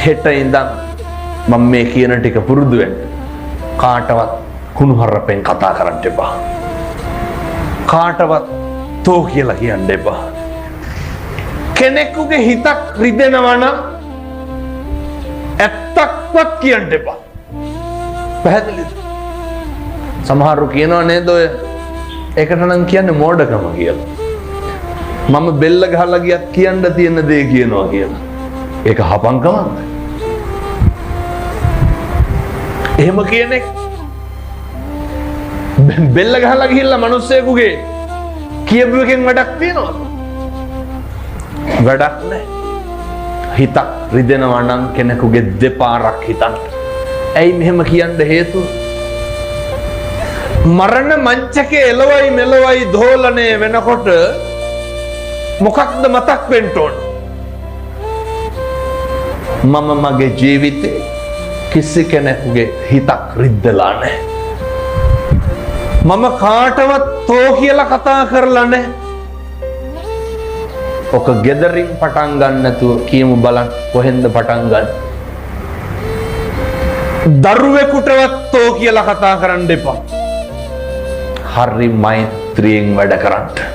හෙට ඉඳන් මම මේ කියන ටික පුරුදු වෙන්න. කාටවත් කුණුහරුපෙන් කතා කරන්න එපා. කාටවත් තෝ කියලා කියන්න එපා. කෙනෙකුගේ හිතක් රිදෙනවා නම් ඇත්තක්වත් කියන්න එපා. පැහැදිලිද? සමහරව කියනවා නේද ඔය ඒකට නම් කියන්නේ මෝඩකම කියලා. මම බෙල්ල ගහලා ගියත් කියන්න තියෙන දේ කියනවා කියලා. ඒක හපංකමක්ද? එහෙම කියන්නේ බෙල්ල ගහලා ගිහිල්ලා මිනිස්සෙකුගේ කියපු එකෙන් වැඩක් තියනවද? වැඩක් නැහැ. හිතක් රිදෙනවා නම් කෙනෙකුගේ දෙපාරක් හිතන්න. ඇයි මෙහෙම කියන්න හේතුව? මරණ මංචකේ එළවයි මෙලවයි දෝලණය වෙනකොට මොකක්ද මතක් වෙන්න ඕන? මම මගේ ජීවිතේ කිසි කෙනෙකුගේ හිතක් රිද්දලා නැහැ. මම කාටවත් තෝ කියලා කතා කරලා නැහැ. ඔක ගෙදරින් පටන් ගන්න නැතුව කියමු බලන්න කොහෙන්ද පටන් ගන්න. දරුවෙකුටවත් තෝ කියලා කතා කරන්න එපා. හරි මෛත්‍රියෙන් වැඩ කරන්න.